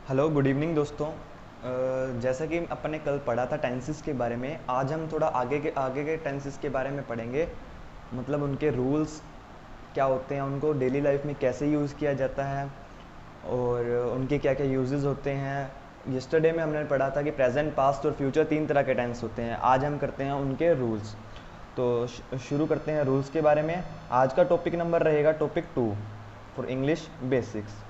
Hello good evening दोस्तों। जैसा कि अपन ने कल पढ़ा था टेंसेस के बारे में, आज हम थोड़ा आगे के टेंसेस के बारे में पढ़ेंगे। मतलब उनके रूल्स क्या होते हैं, उनको डेली लाइफ में कैसे यूज़ किया जाता है और उनके क्या क्या यूजेस होते हैं। यस्टरडे में हमने पढ़ा था कि प्रेजेंट, पास्ट और फ्यूचर तीन तरह के टेंस होते हैं। आज हम करते हैं उनके रूल्स। तो शुरू करते हैं रूल्स के बारे में। आज का टॉपिक नंबर रहेगा टॉपिक 2 फॉर इंग्लिश बेसिक्स।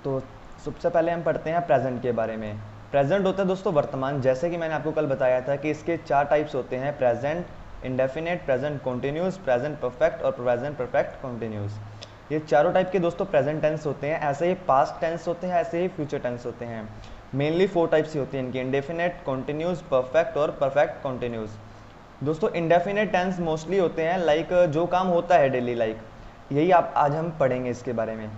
तो सबसे पहले हम पढ़ते हैं प्रेजेंट के बारे में। प्रेजेंट होता है दोस्तों वर्तमान। जैसे कि मैंने आपको कल बताया था कि इसके 4 टाइप्स होते हैं: present indefinite, present continuous, present perfect और प्रेजेंट परफेक्ट कॉन्टिन्यूस। ये चारों टाइप के दोस्तों प्रेजेंट टेंस होते हैं। ऐसे ही पास्ट टेंस होते हैं, ऐसे ही फ्यूचर टेंस होते हैं। मेनली 4 टाइप्स ही होती हैं इनकी: इंडेफिनेट, कॉन्टिन्यूस, परफेक्ट और परफेक्ट कॉन्टिन्यूस। दोस्तों इंडेफिनेट टेंस मोस्टली होते हैं लाइक जो काम होता है डेली, लाइक यही आप आज हम पढ़ेंगे इसके बारे में।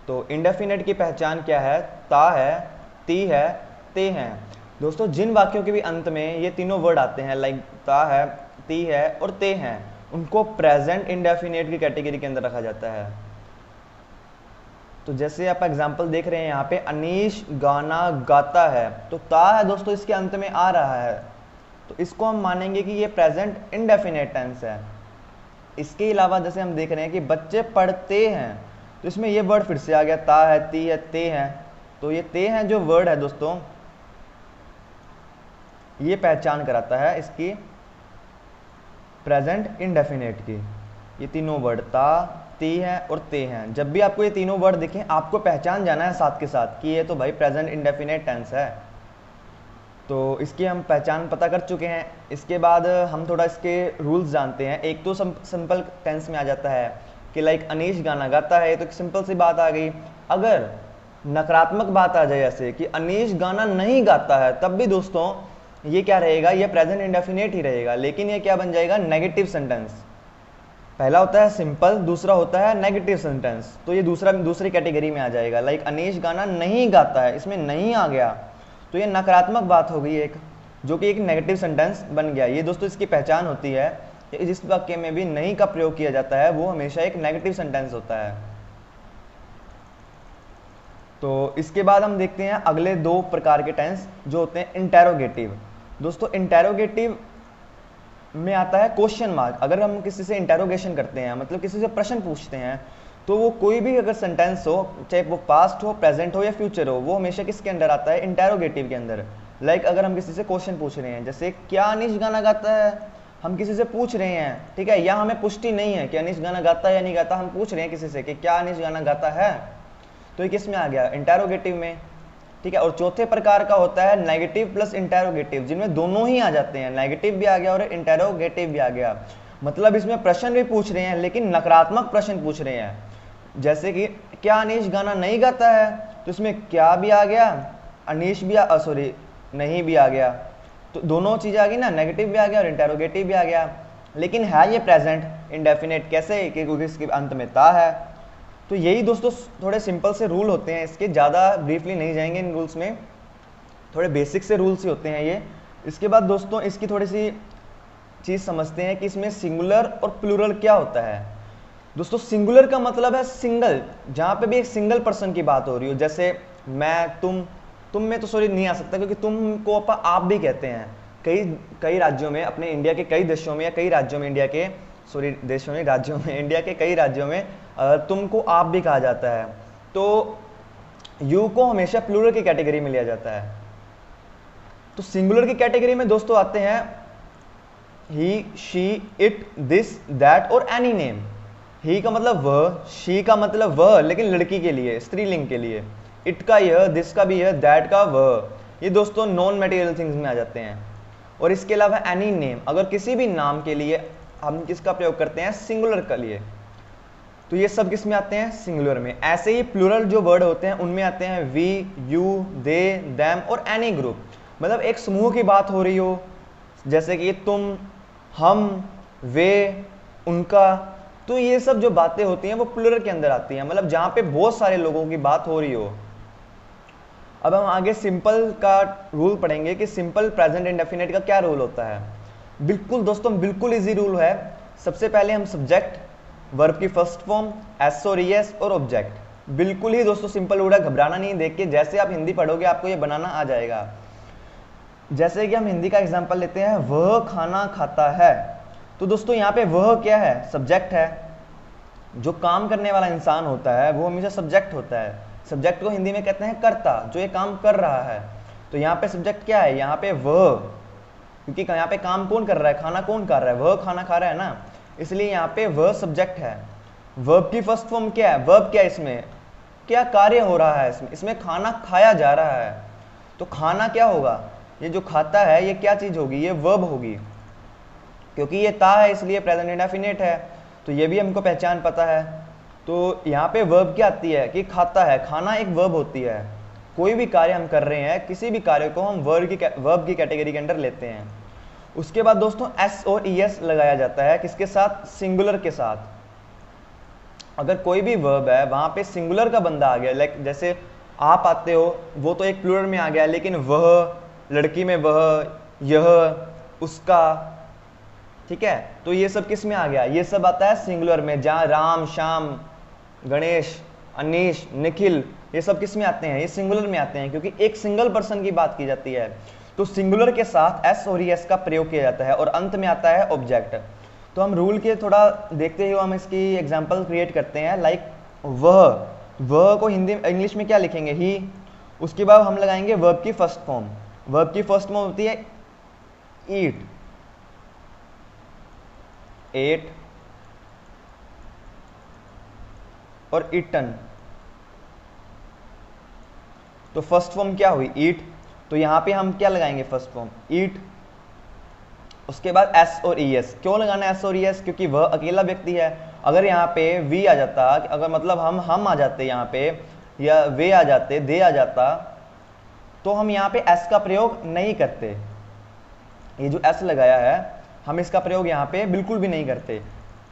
तो इंडेफिनेट की पहचान क्या है? ता है, ती है, ते हैं। दोस्तों जिन वाक्यों के भी अंत में ये तीनों वर्ड आते हैं लाइक ता है, ती है और ते हैं, उनको प्रेजेंट इंडेफिनेट की कैटेगरी के अंदर रखा जाता है। तो जैसे आप एग्जांपल देख रहे हैं यहाँ पे, अनीश गाना गाता है, तो ता है दोस्तों इसके अंत में आ रहा है, तो इसको हम मानेंगे कि ये प्रेजेंट इंडेफिनेट टेंस है। इसके अलावा जैसे हम देख रहे हैं कि बच्चे पढ़ते हैं, तो इसमें ये वर्ड फिर से आ गया, ता है, ती है, ते हैं। तो ये ते हैं जो वर्ड है दोस्तों, ये पहचान कराता है इसकी प्रेजेंट इंडेफिनेट की। ये तीनों वर्ड ता, ती है और ते हैं, जब भी आपको ये तीनों वर्ड दिखें आपको पहचान जाना है साथ के साथ कि ये तो भाई प्रेजेंट इंडेफिनेट टेंस है। तो इसकी हम पहचान पता कर चुके हैं। इसके बाद हम थोड़ा इसके रूल्स जानते हैं। एक तो सिंपल टेंस में आ जाता है कि लाइक अनीश गाना गाता है, तो एक सिंपल सी बात आ गई। अगर नकारात्मक बात आ जाए जैसे कि अनीश गाना नहीं गाता है, तब भी दोस्तों ये क्या रहेगा? ये प्रेजेंट इंडेफिनेट ही रहेगा, लेकिन ये क्या बन जाएगा? Negative sentence. पहला होता है सिंपल, दूसरा होता है नेगेटिव सेंटेंस। तो ये दूसरी कैटेगरी में आ जाएगा। लाइक अनीश गाना नहीं गाता है, इसमें नहीं आ गया तो ये नकारात्मक बात हो गई एक, जो कि एक नेगेटिव सेंटेंस बन गया। ये दोस्तों इसकी पहचान होती है कि जिस वाक्य में भी नहीं का प्रयोग किया जाता है वो हमेशा एक नेगेटिव सेंटेंस होता है। तो इसके बाद हम देखते हैं अगले 2 प्रकार के टेंस जो होते हैं इंटेरोगेटिव। दोस्तों इंटेरोगेटिव में आता है क्वेश्चन मार्क। अगर हम किसी से इंटेरोगेशन करते हैं, मतलब किसी से प्रश्न पूछते हैं, तो वो कोई भी अगर सेंटेंस हो, चाहे वो पास्ट हो, प्रेजेंट हो या फ्यूचर हो, वो हमेशा किसके अंदर आता है? इंटेरोगेटिव के अंदर। लाइक अगर हम किसी से क्वेश्चन पूछ रहे हैं, जैसे क्या अनीश गाना गाता है, हम किसी से पूछ रहे हैं, ठीक है, या हमें पुष्टि नहीं है कि अनीश गाना गाता है या नहीं गाता, हम पूछ रहे हैं किसी से कि क्या अनीश गाना गाता है, तो ये किस में आ गया? इंटेरोगेटिव में, ठीक है। और चौथे प्रकार का होता है नेगेटिव प्लस इंटेरोगेटिव, जिनमें दोनों ही आ जाते हैं, नेगेटिव भी आ गया और इंटेरोगेटिव भी आ गया। मतलब इसमें प्रश्न भी पूछ रहे हैं लेकिन नकारात्मक प्रश्न पूछ रहे हैं। जैसे कि क्या अनीश गाना नहीं गाता है, तो इसमें क्या भी आ गया, अनीश भी सॉरी नहीं भी आ गया, तो दोनों चीज़ आ गई ना, नेगेटिव भी आ गया और इंटेरोगेटिव भी आ गया। लेकिन है ये प्रेजेंट इंडेफिनेट कैसे? क्योंकि इसके अंत में ता है। तो यही दोस्तों थोड़े सिंपल से रूल होते हैं इसके, ज़्यादा ब्रीफली नहीं जाएंगे इन रूल्स में, थोड़े बेसिक से रूल्स ही होते हैं ये। इसके बाद दोस्तों इसकी थोड़ी सी चीज़ समझते हैं कि इसमें सिंगुलर और प्लूरल क्या होता है। दोस्तों सिंगुलर का मतलब है सिंगल, जहाँ पे भी एक सिंगल पर्सन की बात हो रही हो, जैसे मैं, तुम में तो सॉरी नहीं आ सकता क्योंकि तुम को आप भी कहते हैं। कई राज्यों में, अपने इंडिया के कई देशों में या कई राज्यों में, इंडिया के सॉरी देशों में, राज्यों में, इंडिया के कई राज्यों में तुमको आप भी कहा जाता है। तो यू को हमेशा प्लूरल की कैटेगरी में लिया जाता है। तो सिंगुलर की कैटेगरी में दोस्तों आते हैं ही, शी, इट, दिस, दैट और एनी नेम। ही का मतलब वह, शी का मतलब वह लेकिन लड़की के लिए, स्त्रीलिंग के लिए, इट का यह, दिस का भी यह, दैट का वह। ये दोस्तों नॉन मटेरियल थिंग्स में आ जाते हैं। और इसके अलावा एनी नेम, अगर किसी भी नाम के लिए हम किसका प्रयोग करते हैं? सिंगुलर के लिए। तो ये सब किस में आते हैं? सिंगुलर में। ऐसे ही प्लूरल जो वर्ड होते हैं उनमें आते हैं वी, यू, दे, देम और एनी ग्रुप। मतलब एक समूह की बात हो रही हो, जैसे कि तुम, हम, वे, उनका, तो ये सब जो बातें होती हैं वो प्लूरल के अंदर आती हैं, मतलब जहां पे बहुत सारे लोगों की बात हो रही हो। अब हम आगे सिंपल का रूल पढ़ेंगे कि सिंपल प्रेजेंट इंडेफिनिट का क्या रूल होता है। बिल्कुल दोस्तों बिल्कुल इजी रूल है। सबसे पहले हम सब्जेक्ट, वर्ब की फर्स्ट फॉर्म, एस और ईएस और ऑब्जेक्ट, बिल्कुल ही दोस्तों सिंपल वर्ड है, घबराना नहीं। देख के जैसे आप हिंदी पढ़ोगे आपको ये बनाना आ जाएगा। जैसे कि हम हिंदी का एग्जांपल लेते हैं, वह खाना खाता है। तो दोस्तों यहाँ पे वह क्या है? सब्जेक्ट है। जो काम करने वाला इंसान होता है वो हमेशा सब्जेक्ट होता है। सब्जेक्ट को हिंदी में कहते हैं कर्ता, जो ये काम कर रहा है। तो यहाँ पे सब्जेक्ट क्या है? यहाँ पे वह, क्योंकि यहाँ पे काम कौन कर रहा है? खाना कौन खा रहा है? वह खाना खा रहा है ना, इसलिए यहाँ पे वह सब्जेक्ट है। वर्ब की फर्स्ट फॉर्म क्या है? वर्ब क्या है? इसमें क्या कार्य हो रहा है? इसमें खाना खाया जा रहा है। तो खाना क्या होगा? ये जो खाता है ये क्या चीज होगी? ये वर्ब होगी, क्योंकि ये ता है इसलिए प्रेजेंट इंडेफिनिट है। तो ये भी हमको पहचान पता है। तो यहाँ पे वर्ब क्या आती है कि खाता है। खाना एक वर्ब होती है। कोई भी कार्य हम कर रहे हैं, किसी भी कार्य को हम वर्ब की कैटेगरी के अंदर लेते हैं। उसके बाद दोस्तों एस और ई एस लगाया जाता है, किसके साथ? सिंगुलर के साथ। अगर कोई भी वर्ब है वहां पे सिंगुलर का बंदा आ गया, लाइक जैसे आप आते हो, वो तो एक प्लूरल में आ गया, लेकिन वह, लड़की में वह, यह, उसका, ठीक है, तो ये सब किस में आ गया? ये सब आता है सिंगुलर में, जहां राम, श्याम, गणेश, अनीश, निखिल, ये सब किस में आते हैं? ये सिंगुलर में आते हैं, क्योंकि एक सिंगल पर्सन की बात की जाती है। तो सिंगुलर के साथ एस और एस का प्रयोग किया जाता है, और अंत में आता है ऑब्जेक्ट। तो हम रूल के थोड़ा देखते हुए हम इसकी एग्जांपल क्रिएट करते हैं। लाइक वह को हिंदी इंग्लिश में क्या लिखेंगे? ही। उसके बाद हम लगाएंगे वर्ब की फर्स्ट फॉर्म। वर्ब की फर्स्ट फॉर्म होती है ईट, एट और ईटन। तो फर्स्ट फॉर्म क्या हुई? ईट। तो यहां पे हम क्या लगाएंगे? फर्स्ट फॉर्म ईट। उसके बाद एस और ई एस। क्यों लगाना एस और ई एस? क्योंकि वह अकेला व्यक्ति है। अगर यहाँ पे वी आ जाता, अगर मतलब हम आ जाते यहाँ पे, या वे आ जाते, दे आ जाता, तो हम यहाँ पे एस का प्रयोग नहीं करते। ये जो एस लगाया है हम इसका प्रयोग यहाँ पे बिल्कुल भी नहीं करते,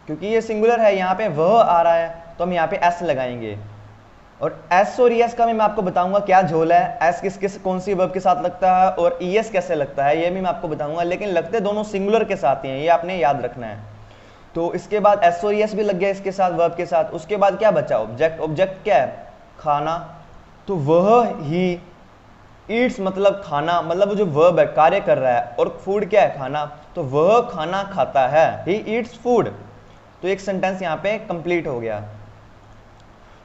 क्योंकि ये सिंगुलर है। यहाँ पे वह आ रहा है तो हम यहाँ पे एस लगाएंगे। और एस और ई एस का भी मैं आपको बताऊंगा क्या झोल है। एस किस कौन सी वर्ब के साथ लगता है और ई एस कैसे लगता है, ये भी मैं आपको बताऊंगा, लेकिन लगते दोनों सिंगुलर के साथ ही हैं, ये आपने याद रखना है। तो इसके बाद एस और ई एस भी लग गया इसके साथ, वर्ब के साथ। उसके बाद क्या बचा? ऑब्जेक्ट। ऑब्जेक्ट क्या है? खाना। तो वह ही ईट्स, मतलब खाना, मतलब वो जो वर्ब है कार्य कर रहा है, और फूड क्या है? खाना। तो वह खाना खाता है, ही ईट्स फूड। तो एक सेंटेंस यहाँ पे कंप्लीट हो गया।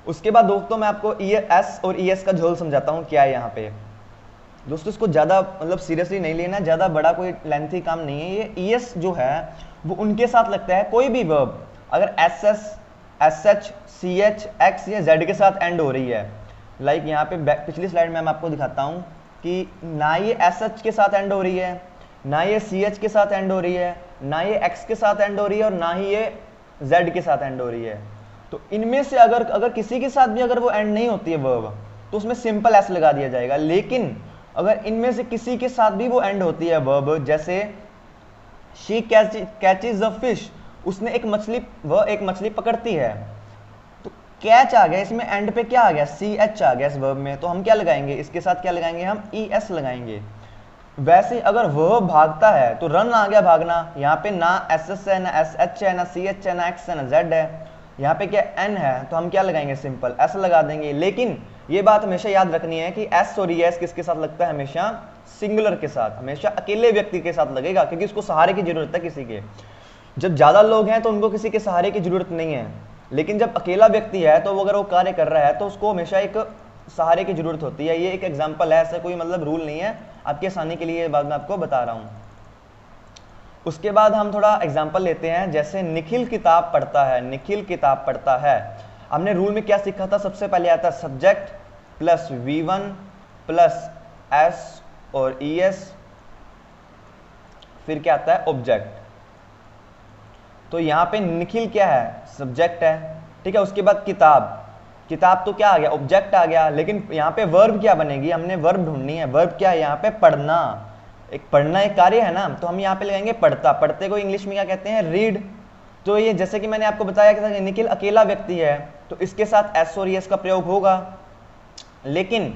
उसके बाद दोस्तों मैं आपको एस और ई एस का झोल समझाता हूँ क्या है यहाँ पे। दोस्तों इसको ज़्यादा मतलब सीरियसली नहीं लेना, ज़्यादा बड़ा कोई लेंथी काम नहीं है। ये ई एस जो है वो उनके साथ लगता है कोई भी वर्ब अगर S S, S H, C H, X या जेड के साथ एंड हो रही है। लाइक यहाँ पे पिछली स्लाइड में मैं आपको दिखाता हूँ कि ना ये एस एच के साथ एंड हो रही है, ना ये सी एच के साथ एंड हो रही है, ना ये एक्स के साथ एंड हो रही है, और ना ही ये जेड के साथ एंड हो रही है। तो इनमें से अगर किसी के साथ भी अगर वो एंड नहीं होती है वर्ब, तो उसमें सिंपल एस लगा दिया जाएगा। लेकिन अगर इनमें से किसी के साथ भी वो एंड होती है वर्ब, जैसे शी कैचेज अ फिश, उसने एक मछली पकड़ती है, तो कैच आ गया, इसमें एंड पे क्या आ गया? सी एच आ गया इस वर्ब में। तो हम क्या लगाएंगे? इसके साथ क्या लगाएंगे? हम ई एस लगाएंगे। वैसे अगर वह भागता है तो रन आ गया, भागना। यहाँ पे ना एस एस है, ना एस एच है, ना सी एच है, ना एक्स है, ना जेड है। यहाँ पे क्या एन है, तो हम क्या लगाएंगे? सिंपल एस लगा देंगे। लेकिन ये बात हमेशा याद रखनी है कि एस और ई एस किसके साथ लगता है? हमेशा सिंगुलर के साथ, हमेशा अकेले व्यक्ति के साथ लगेगा, क्योंकि उसको सहारे की जरूरत है किसी के। जब ज्यादा लोग हैं तो उनको किसी के सहारे की जरूरत नहीं है, लेकिन जब अकेला व्यक्ति है तो वो अगर वो कार्य कर रहा है तो उसको हमेशा एक सहारे की जरूरत होती है। ये एक एग्जाम्पल है, ऐसा कोई मतलब रूल नहीं है, आपकी आसानी के लिए ये बात मैं आपको बता रहा हूँ। उसके बाद हम थोड़ा एग्जाम्पल लेते हैं, जैसे निखिल किताब पढ़ता है। निखिल किताब पढ़ता है, हमने रूल में क्या सीखा था? सबसे पहले आता है subject plus V1 plus S और ई एस, फिर क्या आता है? ऑब्जेक्ट। तो यहाँ पे निखिल क्या है? सब्जेक्ट है, ठीक है। उसके बाद किताब, किताब तो क्या आ गया? ऑब्जेक्ट आ गया। लेकिन यहाँ पे वर्ब क्या बनेगी? हमने वर्ब ढूंढनी है। वर्ब क्या है यहाँ पे? पढ़ना। पढ़ना एक कार्य है ना, तो हम यहाँ पे लगाएंगे पढ़ता। पढ़ते को इंग्लिश में क्या कहते हैं? रीड। तो ये जैसे कि मैंने आपको बताया कि निखिल अकेला व्यक्ति है, तो इसके साथ एस और एस का प्रयोग होगा। लेकिन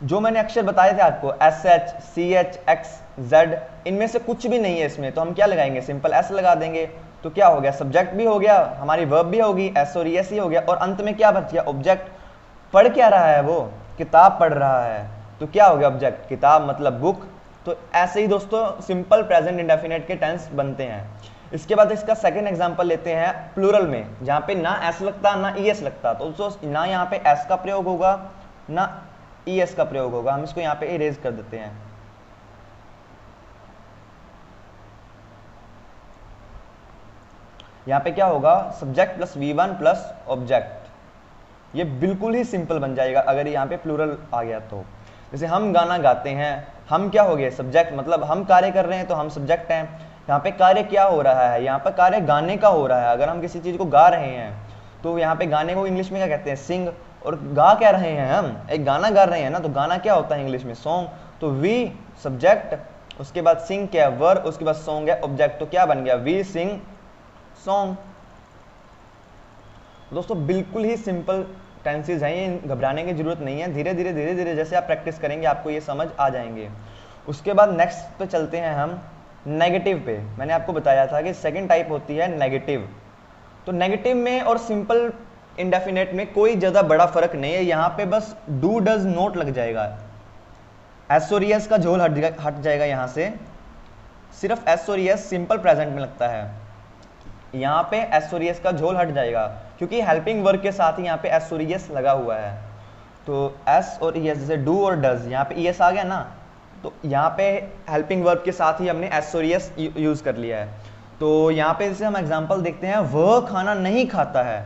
जो मैंने अक्षर बताए थे आपको, S H, C H, X, Z, इनमें से कुछ भी नहीं है इसमें, तो हम क्या लगाएंगे? सिंपल एस लगा देंगे। तो क्या हो गया? सब्जेक्ट भी हो गया, हमारी वर्ब भी होगी, एस और एस ही हो गया, और अंत में क्या बच गया? ऑब्जेक्ट। पढ़ क्या रहा है वो, किताब पढ़ रहा है, तो क्या हो गया ऑब्जेक्ट, किताब मतलब बुक। तो ऐसे ही दोस्तों सिंपल प्रेजेंट इंडेफिनेट के टेंस बनते हैं। इसके बाद इसका सेकंड एग्जांपल लेते हैं प्लूरल में, जहां पे ना एस लगता ना ई एस लगता, तो दोस्तों ना यहाँ पे एस का प्रयोग होगा ना ई एस का प्रयोग होगा। हम इसको यहाँ पे इरेज कर देते हैं। यहाँ पे क्या होगा, subject plus V1 plus object. ये बिल्कुल ही सिंपल बन जाएगा अगर यहाँ पे प्लूरल आ गया तो। जैसे हम गाना गाते हैं, हम क्या हो गए, सब्जेक्ट, मतलब हम कार्य कर रहे हैं तो हम सब्जेक्ट हैं। यहाँ पे कार्य क्या हो रहा है, यहाँ पे कार्य गाने का हो रहा है। अगर हम किसी चीज को गा रहे हैं तो यहाँ पे गाने को इंग्लिश में क्या कहते हैं, सिंग। और गा क्या रहे हैं, हम एक गाना गा रहे हैं ना, तो गाना क्या होता है इंग्लिश में, सॉन्ग। तो वी सब्जेक्ट, उसके बाद सिंग क्या है, वर्ब, उसके बाद सॉन्ग है ऑब्जेक्ट। तो क्या बन गया, वी सिंग सॉन्ग। दोस्तों बिल्कुल ही सिंपल टेंसेज हैं, ये घबराने की जरूरत नहीं है। धीरे धीरे जैसे आप प्रैक्टिस करेंगे आपको ये समझ आ जाएंगे। उसके बाद नेक्स्ट पे चलते हैं हम नेगेटिव पे। मैंने आपको बताया था कि सेकंड टाइप होती है नेगेटिव। तो नेगेटिव में और सिंपल इंडेफिनेट में कोई ज़्यादा बड़ा फर्क नहीं है। यहाँ पे बस डू डज नोट लग जाएगा, एस और एस का झोल हट जाएगा यहाँ से। सिर्फ एस और एस सिंपल प्रेजेंट में लगता है, यहाँ पे एस और एस का झोल हट जाएगा क्योंकि हेल्पिंग वर्ब के साथ ही यहाँ पे एस और एस लगा हुआ है। तो एस और एस, जैसे डू और डज, यहाँ पे एस आ गया ना, तो यहाँ पे हेल्पिंग वर्ब के साथ ही हमने एस और एस यूज कर लिया है। तो यहाँ पे जैसे हम एग्जांपल देखते हैं, वह खाना नहीं खाता है,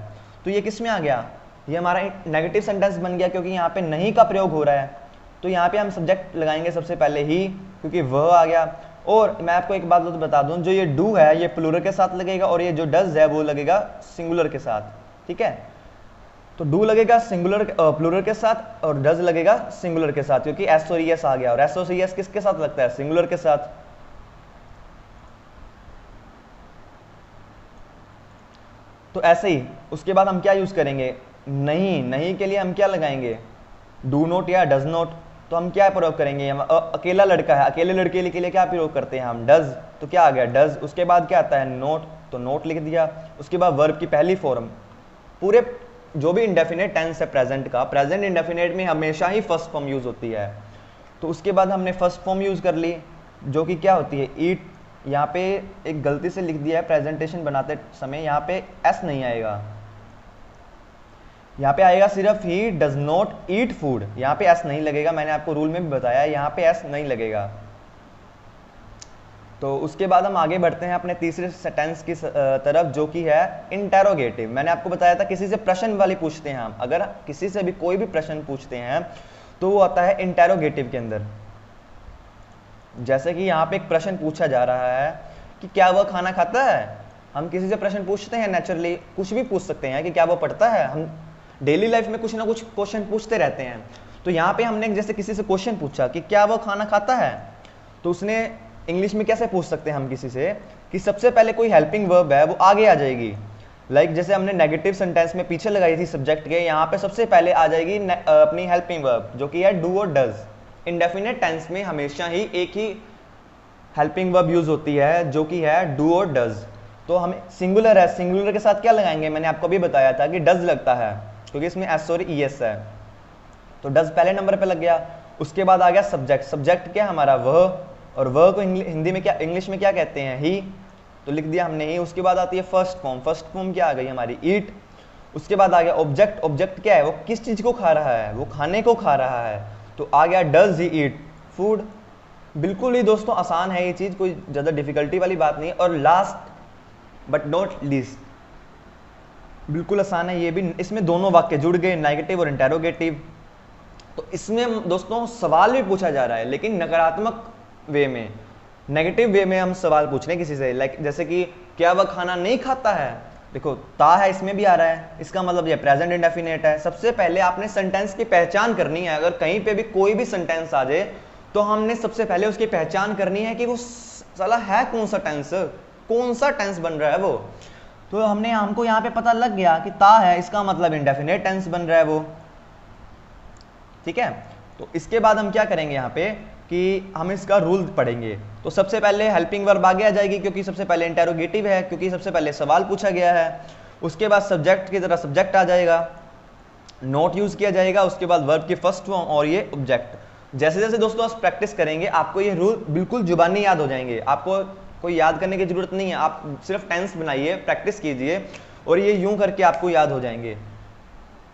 तो ये किस में आ गया, ये हमारा एक नेगेटिव सेंटेंस बन गया क्योंकि यहाँ पे नहीं का प्रयोग हो रहा है। तो यहाँ पे हम सब्जेक्ट लगाएंगे सबसे पहले ही, क्योंकि वह आ गया। और मैं आपको एक बात बता दूं, जो ये डू है ये प्लूरल के साथ लगेगा और ये जो डज है वो लगेगा सिंगुलर के साथ, ठीक है। तो डू लगेगा सिंगुलर प्लूरल के साथ और डज लगेगा सिंगुलर के साथ, क्योंकि एस और एस आ गया। और एस और एस किसके साथ लगता है, सिंगुलर के साथ। तो ऐसे ही उसके बाद हम क्या यूज करेंगे, नहीं, नहीं के लिए हम क्या लगाएंगे, डू नोट या डज नोट। तो हम क्या प्रयोग करेंगे, अकेला लड़का है, अकेले लड़के के लिए क्या प्रयोग करते हैं हम, डज। तो क्या आ गया डज। उसके बाद क्या आता है, नोट, तो नोट लिख दिया। उसके बाद वर्ब की पहली फॉर्म, पूरे जो भी इंडेफिनेट टेंस है प्रेजेंट का, प्रेजेंट इंडेफिनेट में हमेशा ही फर्स्ट फॉर्म यूज होती है। तो उसके बाद हमने फर्स्ट फॉर्म यूज कर ली, जो कि क्या होती है, ईट। यहाँ पे एक गलती से लिख दिया है प्रेजेंटेशन बनाते समय, यहाँ पे एस नहीं आएगा, यहाँ पे आएगा सिर्फ he does not eat food. यहाँ पे एस नहीं लगेगा, मैंने आपको रूल में भी बताया, यहाँ पे एस नहीं लगेगा। तो उसके बाद हम आगे बढ़ते हैं अपने तीसरे सेंटेंस की तरफ, जो कि है इंटेरोगेटिव। मैंने आपको बताया था किसी से प्रश्न वाली पूछते हैं हम, अगर किसी से भी कोई भी प्रश्न पूछते हैं तो वो आता है इंटेरोगेटिव के अंदर। जैसे कि यहाँ पे एक प्रश्न पूछा जा रहा है कि क्या वह खाना खाता है। हम किसी से प्रश्न पूछते हैं, नेचुरली कुछ भी पूछ सकते हैं कि क्या वो पढ़ता है। हम डेली लाइफ में कुछ ना कुछ क्वेश्चन पूछते रहते हैं। तो यहाँ पे हमने जैसे किसी से क्वेश्चन पूछा कि क्या वो खाना खाता है, तो उसने इंग्लिश में कैसे पूछ सकते हैं हम किसी से कि सबसे पहले कोई हेल्पिंग वर्ब है वो आगे आ जाएगी। जैसे हमने नेगेटिव सेंटेंस में पीछे लगाई थी सब्जेक्ट के, यहाँ पे सबसे पहले आ जाएगी अपनी हेल्पिंग वर्ब, जो कि है डू और डज। इंडेफिनेट टेंस में हमेशा ही एक ही हेल्पिंग वर्ब यूज होती है, जो कि है डू और डज। तो हम सिंगुलर है, सिंगुलर के साथ क्या लगाएंगे, मैंने आपको भी बताया था कि डज लगता है, क्योंकि इसमें एस और ई एस है। तो डज पहले नंबर पे लग गया। उसके बाद आ गया सब्जेक्ट। सब्जेक्ट क्या हमारा, वह, और वह को हिंदी में क्या, इंग्लिश में क्या कहते हैं, ही, तो लिख दिया हमने ही। उसके बाद आती है फर्स्ट फॉर्म। फर्स्ट फॉर्म क्या आ गई हमारी, ईट। उसके बाद आ गया ऑब्जेक्ट। ऑब्जेक्ट क्या है, वो किस चीज को खा रहा है, वो खाने को खा रहा है, तो आ गया डज ही ईट फूड। बिल्कुल ही दोस्तों आसान है ये चीज, कोई ज्यादा डिफिकल्टी वाली बात नहीं। और लास्ट बट नॉट लीस्ट, बिल्कुल आसान है ये भी। इसमें दोनों वाक्य जुड़ गए, नेगेटिव और इंटेरोगेटिव। तो इसमें दोस्तों सवाल भी पूछा जा रहा है, लेकिन नकारात्मक वे में, नेगेटिव वे में हम सवाल पूछ रहे हैं किसी से। लाइक जैसे कि क्या वह खाना नहीं खाता है, देखो ता है इसमें भी आ रहा है, इसका मतलब ये प्रेजेंट इंडेफिनेट है। सबसे पहले आपने सेंटेंस की पहचान करनी है। अगर कहीं पे भी कोई भी सेंटेंस आ जाए तो हमने सबसे पहले उसकी पहचान करनी है कि वो साला है कौन सा टेंस, कौन सा टेंस बन रहा है वो। तो हमको यहाँ पे पता लग गया कि ता है, इसका मतलब इंडेफिनेट टेंस बन रहा है वो, ठीक है। तो इसके बाद हम क्या करेंगे यहाँ पे कि हम इसका रूल पढ़ेंगे। तो सबसे पहले हेल्पिंग वर्ब आगे आ जाएगी, क्योंकि सबसे पहले इंटेरोगेटिव है, क्योंकि सबसे पहले सवाल पूछा गया है। उसके बाद सब्जेक्ट की तरह सब्जेक्ट आ जाएगा। नोट यूज किया जाएगा, उसके बाद वर्ब की फर्स्ट फॉर्म और ये ऑब्जेक्ट। जैसे जैसे दोस्तों आप प्रैक्टिस करेंगे आपको ये रूल बिल्कुल जुबानी याद हो जाएंगे, आपको कोई याद करने की जरूरत नहीं है, आप सिर्फ टेंस बनाइए, प्रैक्टिस कीजिए और ये यूं करके आपको याद हो जाएंगे।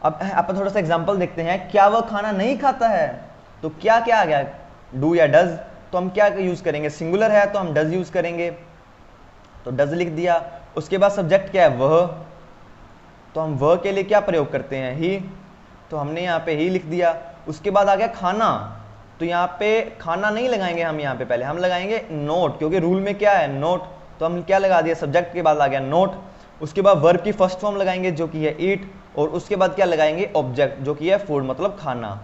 अब अपन थोड़ा सा एग्जांपल देखते हैं। क्या वह खाना नहीं खाता है, तो क्या क्या आ गया, डू या डज, तो हम क्या यूज करेंगे, सिंगुलर है तो हम डज यूज करेंगे, तो डज लिख दिया। उसके बाद सब्जेक्ट क्या है, वह, तो हम वह के लिए क्या प्रयोग करते हैं, ही, तो हमने यहाँ पे ही लिख दिया। उसके बाद आ गया खाना, तो यहाँ पे खाना नहीं लगाएंगे हम, यहाँ पे पहले हम लगाएंगे नोट, क्योंकि रूल में क्या है नोट, तो हम क्या लगा दिया, सब्जेक्ट के बाद आ गया नोट। उसके बाद वर्ब की फर्स्ट फॉर्म लगाएंगे जो कि है ईट, और उसके बाद क्या लगाएंगे, ऑब्जेक्ट जो कि है फूड, मतलब खाना।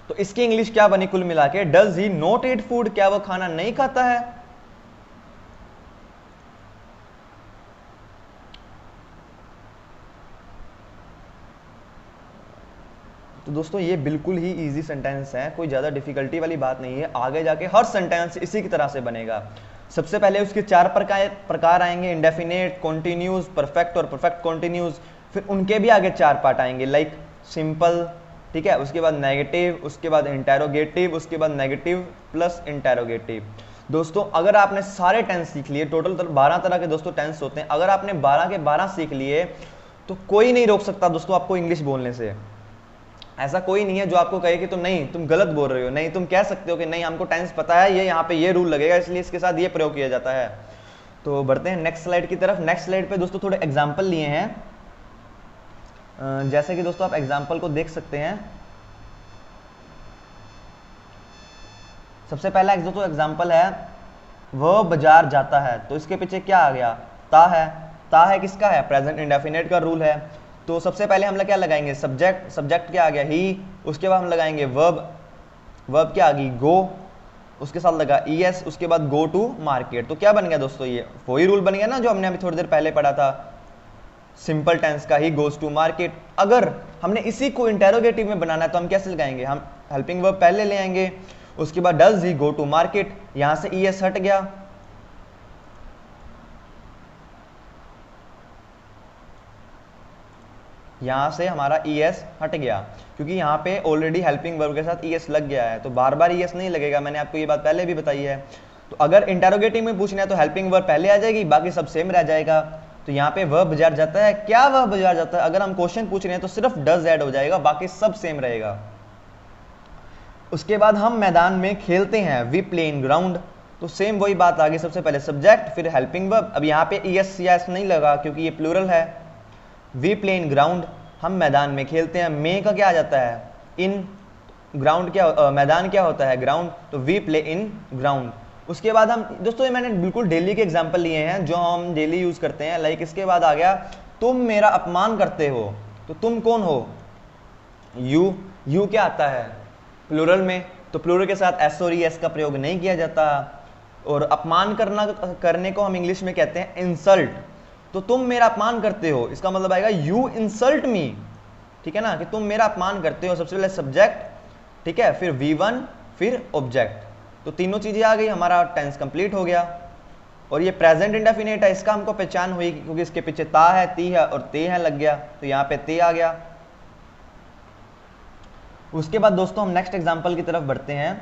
तो इसकी इंग्लिश क्या बनी कुल मिला के, does he not eat food, क्या वह खाना नहीं खाता है। तो दोस्तों ये बिल्कुल ही इजी सेंटेंस है, कोई ज़्यादा डिफिकल्टी वाली बात नहीं है। आगे जाके हर सेंटेंस इसी की तरह से बनेगा। सबसे पहले उसके 4 प्रकार आएंगे, इंडेफिनेट, कॉन्टिन्यूज, परफेक्ट और परफेक्ट कॉन्टिन्यूज। फिर उनके भी आगे 4 पार्ट आएंगे, लाइक सिंपल, ठीक है, उसके बाद नेगेटिव, उसके बाद इंटेरोगेटिव, उसके बाद नेगेटिव प्लस इंटेरोगेटिव। दोस्तों अगर आपने सारे टेंस सीख लिए, टोटल 12 तरह के दोस्तों टेंस होते हैं, अगर आपने 12 के 12 सीख लिए तो कोई नहीं रोक सकता दोस्तों आपको इंग्लिश बोलने से। ऐसा कोई नहीं है जो आपको कहे कि तुम नहीं, तुम गलत बोल रहे हो, नहीं, तुम कह सकते हो कि नहीं हमको टेंस पता है, ये यहाँ पे ये रूल लगेगा इसलिए इसके साथ ये प्रयोग किया जाता है। तो बढ़ते हैं नेक्स्ट स्लाइड की तरफ। नेक्स्ट स्लाइड पे दोस्तों थोड़े एग्जाम्पल लिए हैं, जैसे कि दोस्तों आप एग्जाम्पल को देख सकते हैं। सबसे पहला दोस्तों एग्जाम्पल है, वह बाजार जाता है, तो इसके पीछे क्या आ गया, ता है। ता है किसका है, प्रेजेंट इंडेफिनेट का रूल है। तो सबसे पहले हम लोग क्या लगाएंगे, सब्जेक्ट, सब्जेक्ट क्या आ गया, ही। उसके बाद हम लगाएंगे वर्ब, वर्ब क्या आ गई, गो, उसके साथ लगा ईएस, उसके बाद गो टू मार्केट। तो क्या बन गया दोस्तों, ये वही रूल बन गया ना जो हमने अभी थोड़ी देर पहले पढ़ा था, सिंपल टेंस का, ही गोज टू मार्केट। अगर हमने इसी को इंटेरोगेटिव में बनाना है तो हम कैसे लगाएंगे, हम हेल्पिंग वर्ब पहले ले आएंगे, उसके बाद does he go to market, यहां से ईएस हट गया, यहां से हमारा ईएस हट गया, क्योंकि यहां पे ऑलरेडी हेल्पिंग वर्ब के साथ ईएस लग गया है, तो बार बार ईएस नहीं लगेगा, मैंने आपको ये बात पहले भी बताई है। तो अगर इंटेरोगेटिव में पूछना है तो हेल्पिंग वर्ब पहले आ जाएगी, बाकी सब सेम रह जाएगा। तो यहाँ पे वर्ब बाजार जाता है, क्या वह बाजार जाता है, अगर हम क्वेश्चन पूछ रहे हैं तो सिर्फ डज ऐड हो जाएगा, बाकी सब सेम रहेगा। उसके बाद हम मैदान में खेलते हैं, वी प्ले इन ग्राउंड, तो सेम वही बात आ गई, सबसे पहले सब्जेक्ट फिर हेल्पिंग वर्ब। अब यहाँ पे ईएस सीएस नहीं लगा क्योंकि ये प्लूरल है, वी प्ले इन ग्राउंड, हम मैदान में खेलते हैं। मे का क्या आ जाता है, इन, ग्राउंड क्या, मैदान क्या होता है, ग्राउंड, तो वी प्ले इन ग्राउंड। उसके बाद हम दोस्तों, ये मैंने बिल्कुल डेली के एग्जाम्पल लिए हैं जो हम डेली यूज करते हैं, लाइक इसके बाद आ गया, तुम मेरा अपमान करते हो, तो तुम कौन हो, यू। यू क्या आता है, प्लूरल में, तो प्लूरल के साथ एस और एस का प्रयोग नहीं किया जाता। और अपमान करने को हम इंग्लिश में कहते हैं इंसल्ट, तो तुम मेरा अपमान करते हो, इसका मतलब आएगा यू इंसल्ट मी, ठीक है ना, कि तुम मेरा अपमान करते हो। सबसे पहले सब्जेक्ट, ठीक है, फिर V1, फिर ऑब्जेक्ट, तो तीनों चीजें आ गई, हमारा टेंस कंप्लीट हो गया। और ये प्रेजेंट इंडेफिनेट है, इसका हमको पहचान हुई क्योंकि इसके पीछे ता है, ती है और ते है लग गया, तो यहाँ पे ते आ गया। उसके बाद दोस्तों हम नेक्स्ट एग्जांपल की तरफ बढ़ते हैं,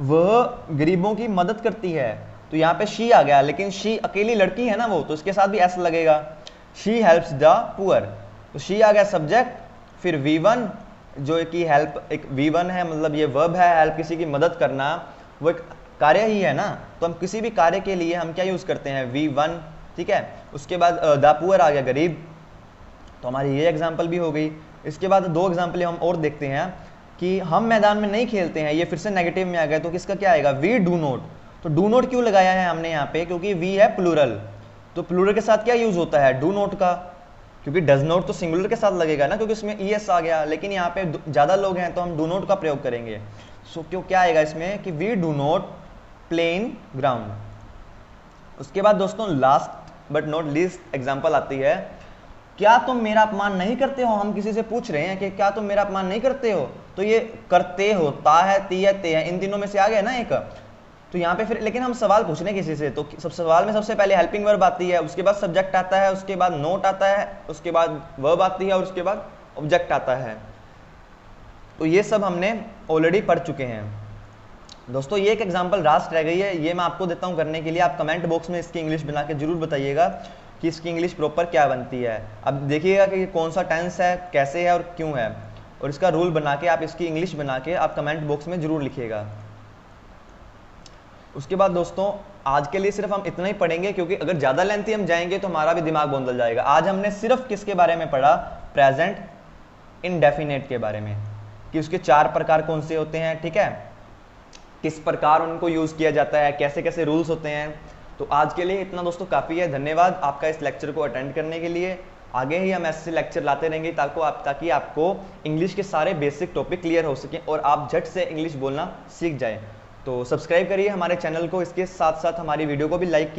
वह गरीबों की मदद करती है, तो यहाँ पे शी आ गया, लेकिन शी अकेली लड़की है ना वो, तो इसके साथ भी एस लगेगा, शी हेल्प्स द पुअर, तो शी आ गया सब्जेक्ट, फिर V1 जो कि हेल्प एक V1 है, मतलब ये वर्ब है, हेल्प किसी की मदद करना, वो एक कार्य ही है ना, तो हम किसी भी कार्य के लिए हम क्या यूज करते हैं, V1, ठीक है। उसके बाद द पुअर आ गया, गरीब, तो हमारी ये एग्जाम्पल भी हो गई। इसके बाद 2 एग्जाम्पल हम और देखते हैं कि हम मैदान में नहीं खेलते हैं, ये फिर से नेगेटिव में आ गया, तो किसका क्या आएगा, वी डू नॉट। तो डू नॉट क्यों लगाया है हमने यहाँ पे, क्योंकि वी है प्लूरल, तो प्लूरल के साथ क्या यूज होता है, डू नॉट का, क्योंकि डज नॉट तो सिंगुलर के साथ लगेगा ना, क्योंकि इसमें ईएस आ गया, लेकिन यहाँ पे ज्यादा लोग हैं तो हम डू नॉट का प्रयोग करेंगे। सो क्यों क्या आएगा इसमें कि we do not play in ground. उसके बाद दोस्तों last but not least example आती है, क्या तुम मेरा अपमान नहीं करते हो, हम किसी से पूछ रहे हैं कि क्या तुम मेरा अपमान नहीं करते हो, तो ये करते हो, ता है, ती है, ते है, इन तीनों में से आ गया ना एक, तो यहाँ पे फिर लेकिन हम सवाल पूछ रहे हैं किसी से, तो सब सवाल में सबसे पहले हेल्पिंग वर्ब आती है, उसके बाद सब्जेक्ट आता है, उसके बाद नोट आता है, उसके बाद वर्ब आती है और उसके बाद ऑब्जेक्ट आता है। तो ये सब हमने ऑलरेडी पढ़ चुके हैं दोस्तों। ये एक एग्जांपल रास्ट रह गई है, ये मैं आपको देता हूँ करने के लिए। आप कमेंट बॉक्स में इसकी इंग्लिश बना के जरूर बताइएगा कि इसकी इंग्लिश प्रॉपर क्या बनती है। अब देखिएगा कि कौन सा टेंस है, कैसे है और क्यों है, और इसका रूल बना के आप इसकी इंग्लिश बना के आप कमेंट बॉक्स में जरूर लिखिएगा। उसके बाद दोस्तों आज के लिए सिर्फ हम इतना ही पढ़ेंगे, क्योंकि अगर ज़्यादा लेंथी हम जाएंगे तो हमारा भी दिमाग बोंदल जाएगा। आज हमने सिर्फ किसके बारे में पढ़ा, प्रेजेंट इंडेफिनेट के बारे में, कि उसके 4 प्रकार कौन से होते हैं, ठीक है, किस प्रकार उनको यूज़ किया जाता है, कैसे कैसे रूल्स होते हैं। तो आज के लिए इतना दोस्तों काफ़ी है। धन्यवाद आपका इस लेक्चर को अटेंड करने के लिए। आगे ही हम ऐसे लेक्चर लाते रहेंगे ताकि आपको इंग्लिश के सारे बेसिक टॉपिक क्लियर हो सकें और आप झट से इंग्लिश बोलना सीख जाएं। तो सब्सक्राइब करिए हमारे चैनल को, इसके साथ साथ हमारी वीडियो को भी लाइक